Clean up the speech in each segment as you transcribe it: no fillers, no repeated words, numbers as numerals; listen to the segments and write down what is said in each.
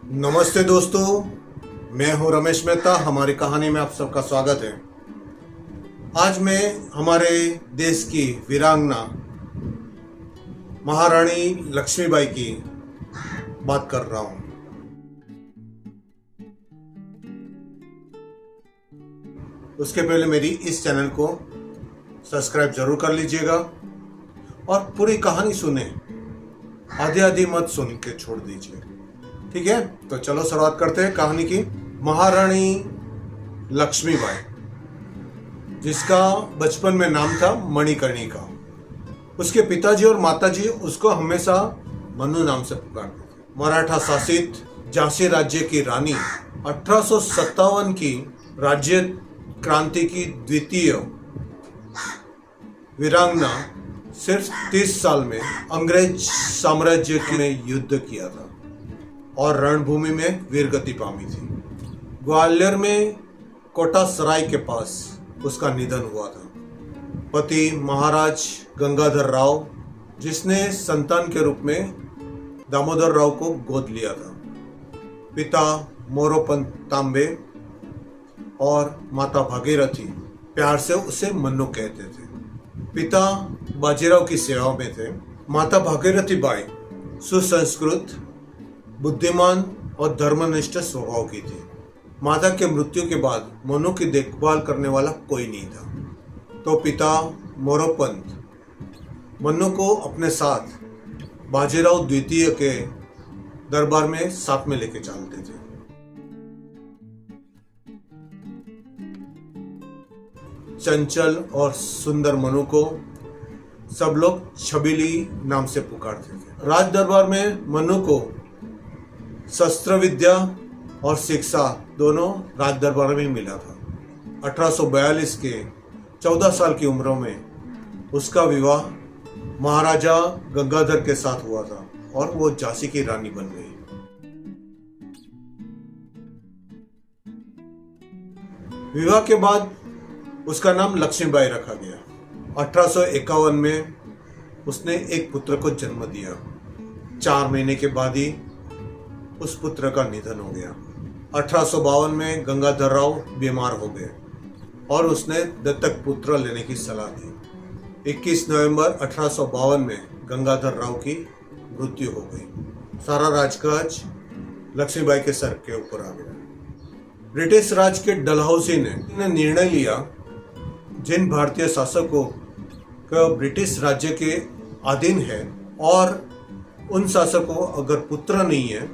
नमस्ते दोस्तों, मैं हूं रमेश मेहता। हमारी कहानी में आप सबका स्वागत है। आज मैं हमारे देश की वीरांगना महारानी लक्ष्मीबाई की बात कर रहा हूं। उसके पहले मेरी इस चैनल को सब्सक्राइब जरूर कर लीजिएगा और पूरी कहानी सुने, आधी आधी मत सुन के छोड़ दीजिए। ठीक है, तो चलो शुरुआत करते हैं कहानी की। महारानी लक्ष्मीबाई, जिसका बचपन में नाम था मणिकर्णिका, उसके पिताजी और माताजी उसको हमेशा मनु नाम से पुकारते थे। मराठा शासित झांसी राज्य की रानी 1857 की राज्य क्रांति की द्वितीय वीरांगना सिर्फ 30 साल में अंग्रेज साम्राज्य में युद्ध किया था और रणभूमि में वीरगति पामी थी। ग्वालियर में कोटा सराय के पास उसका निधन हुआ था। पति महाराज गंगाधर राव, जिसने संतान के रूप में दामोदर राव को गोद लिया था। पिता मोरोपंत तांबे और माता भागीरथी, प्यार से उसे मन्नू कहते थे। पिता बाजीराव की सेवा में थे। माता भागीरथी बाई सुसंस्कृत, बुद्धिमान और धर्मनिष्ठ स्वभाव की थी। माता के मृत्यु के बाद मनु की देखभाल करने वाला कोई नहीं था, तो पिता मोरोपंत मनु को अपने साथ बाजीराव द्वितीय के दरबार में साथ में लेके चलते थे। चंचल और सुंदर मनु को सब लोग छबीली नाम से पुकारते थे। राज दरबार में मनु को शस्त्र विद्या और शिक्षा दोनों राज दरबार में मिला था। 1842 के 14 साल की उम्र में उसका विवाह महाराजा गंगाधर के साथ हुआ था और वो झांसी की रानी बन गई। विवाह के बाद उसका नाम लक्ष्मीबाई रखा गया। 1851 में उसने एक पुत्र को जन्म दिया। 4 महीने के बाद ही उस पुत्र का निधन हो गया। 1852 में गंगाधर राव बीमार हो गए और उसने दत्तक पुत्र लेने की सलाह दी। 21 नवंबर 1852 में गंगाधर राव की मृत्यु हो गई। सारा राजकाज लक्ष्मीबाई के सर के ऊपर आ गया। ब्रिटिश राज के डलहौसी ने निर्णय लिया, जिन भारतीय शासकों का ब्रिटिश राज्य के अधीन है और उन शासकों अगर पुत्र नहीं है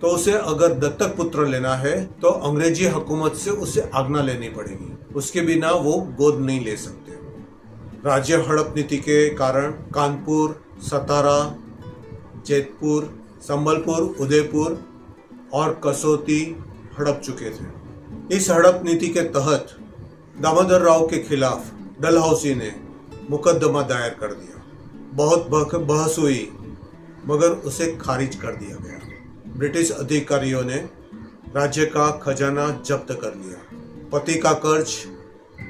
तो उसे अगर दत्तक पुत्र लेना है तो अंग्रेजी हुकूमत से उसे आज्ञा लेनी पड़ेगी, उसके बिना वो गोद नहीं ले सकते। राज्य हड़प नीति के कारण कानपुर, सतारा, जैतपुर, संबलपुर, उदयपुर और कसौती हड़प चुके थे। इस हड़प नीति के तहत दामोदर राव के खिलाफ डलहौसी ने मुकदमा दायर कर दिया। बहुत बहस हुई मगर उसे खारिज कर दिया गया। ब्रिटिश अधिकारियों ने राज्य का खजाना जब्त कर लिया। पति का कर्ज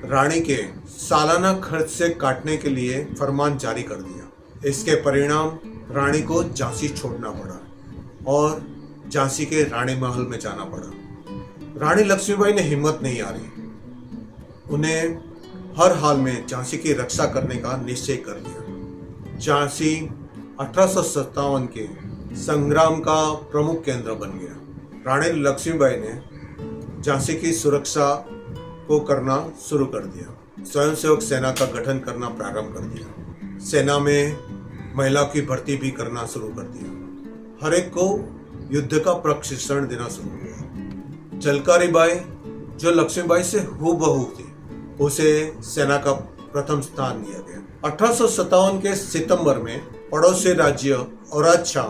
रानी के सालाना खर्च से काटने के लिए फरमान जारी कर दिया। इसके परिणाम रानी को झांसी छोड़ना पड़ा और झांसी के रानी महल में जाना पड़ा। रानी लक्ष्मीबाई ने हिम्मत नहीं हारी। उन्हें हर हाल में झांसी की रक्षा करने का निश्चय कर लिया। झांसी 1857 के संग्राम का प्रमुख केंद्र बन गया। रानी लक्ष्मीबाई ने झांसी की सुरक्षा को करना शुरू कर दिया। स्वयंसेवक सेना का गठन करना प्रारंभ कर दिया। सेना में महिलाओं की भर्ती भी करना शुरू कर दिया। हर एक को युद्ध का प्रशिक्षण देना शुरू हुआ। झलकारी बाई, जो लक्ष्मीबाई से हूबहू थी, उसे सेना का प्रथम स्थान दिया गया। 1857 के सितंबर में पड़ोसी राज्य ओरछा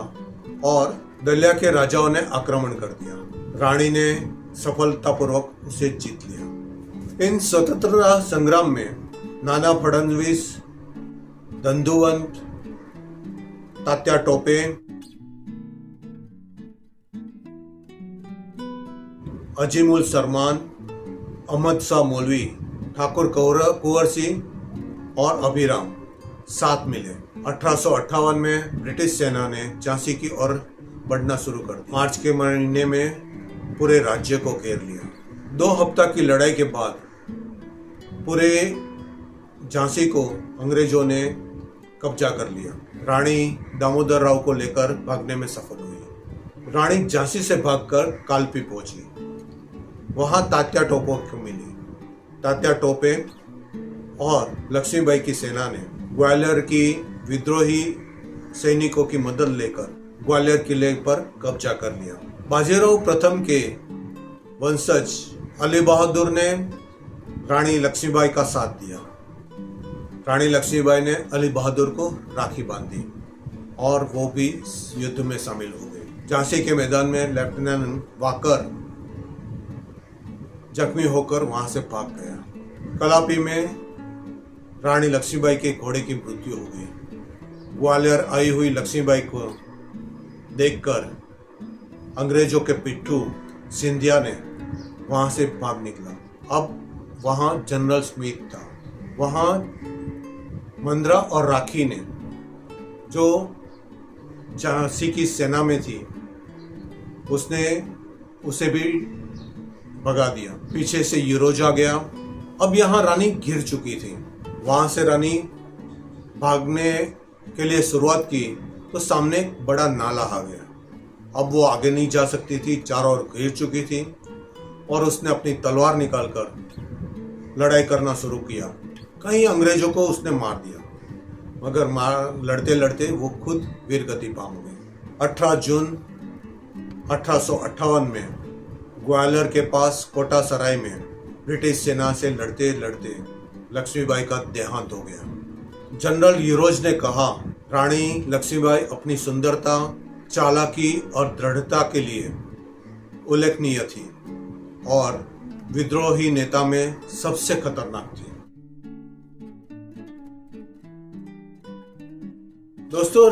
और दलिया के राजाओं ने आक्रमण कर दिया। रानी ने सफलतापूर्वक उसे जीत लिया। इन स्वतंत्रता संग्राम में नाना फडणवीस, दंदुवंत, तात्या टोपे, अजीमुल सरमान, अहमद शाह मौलवी, ठाकुर कुंवर सिंह और अभिराम साथ मिले। 1858 में ब्रिटिश सेना ने झांसी की ओर बढ़ना शुरू कर दी। मार्च के महीने में पूरे राज्य को घेर लिया। 2 हफ्ता की लड़ाई के बाद पूरे झांसी को अंग्रेजों ने कब्जा कर लिया। रानी दामोदर राव को लेकर भागने में सफल हुई। रानी झांसी से भागकर कालपी पहुंची। वहां तात्या टोपे को मिली। तात्या टोपे और लक्ष्मीबाई की सेना ने ग्वालियर की विद्रोही सैनिकों की मदद लेकर ग्वालियर किले पर कब्जा कर लिया। बाजीराव प्रथम के वंशज अली बहादुर ने रानी लक्ष्मीबाई का साथ दिया। रानी लक्ष्मीबाई ने अली बहादुर को राखी बांधी और वो भी युद्ध में शामिल हो गए। झांसी के मैदान में लेफ्टिनेंट वाकर जख्मी होकर वहां से भाग गया। कलापी में रानी लक्ष्मीबाई के घोड़े की मृत्यु हो गई। ग्वालियर आई हुई लक्ष्मीबाई को देखकर अंग्रेजों के पिट्ठू सिंधिया ने वहां से भाग निकला। अब वहां जनरल स्मिथ था। वहां मंद्रा और राखी ने, जो झांसी की सेना में थी, उसने उसे भी भगा दिया। पीछे से यूरोज आ गया। अब यहाँ रानी घिर चुकी थी। वहां से रानी भागने के लिए शुरुआत की तो सामने एक बड़ा नाला आ गया। अब वो आगे नहीं जा सकती थी, चारों ओर घिर चुकी थी और उसने अपनी तलवार निकालकर लड़ाई करना शुरू किया। कई अंग्रेजों को उसने मार दिया, मगर लड़ते लड़ते वो खुद वीरगति पाम गई। 18 जून 1858 में ग्वालियर के पास कोटा सराय में ब्रिटिश सेना से लड़ते लड़ते लक्ष्मीबाई का देहांत हो गया। जनरल यूरोज ने कहा, रानी लक्ष्मीबाई अपनी सुंदरता, चालाकी और दृढ़ता के लिए उल्लेखनीय थी और विद्रोही नेता में सबसे खतरनाक थी। दोस्तों,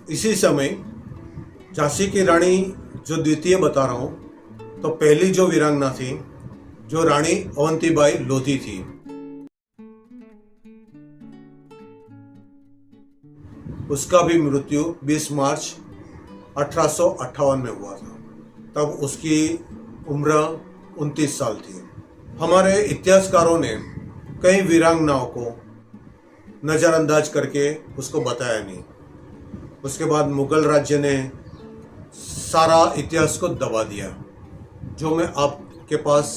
इसी समय झांसी की रानी जो द्वितीय बता रहा हूं, तो पहली जो वीरांगना थी, जो रानी अवंतीबाई लोधी थी, उसका भी मृत्यु 20 मार्च 1858 में हुआ था। तब उसकी उम्र 29 साल थी। हमारे इतिहासकारों ने कई वीरांगनाओं को नज़रअंदाज करके उसको बताया नहीं। उसके बाद मुगल राज्य ने सारा इतिहास को दबा दिया, जो मैं आपके पास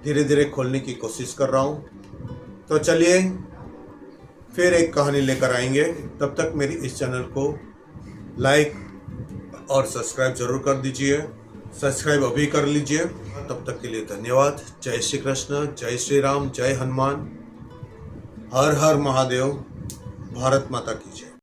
धीरे धीरे खोलने की कोशिश कर रहा हूँ। तो चलिए फिर एक कहानी लेकर आएंगे। तब तक मेरी इस चैनल को लाइक और सब्सक्राइब जरूर कर दीजिए। सब्सक्राइब अभी कर लीजिए। तब तक के लिए धन्यवाद। जय श्री कृष्ण, जय श्री राम, जय हनुमान, हर हर महादेव, भारत माता की जय।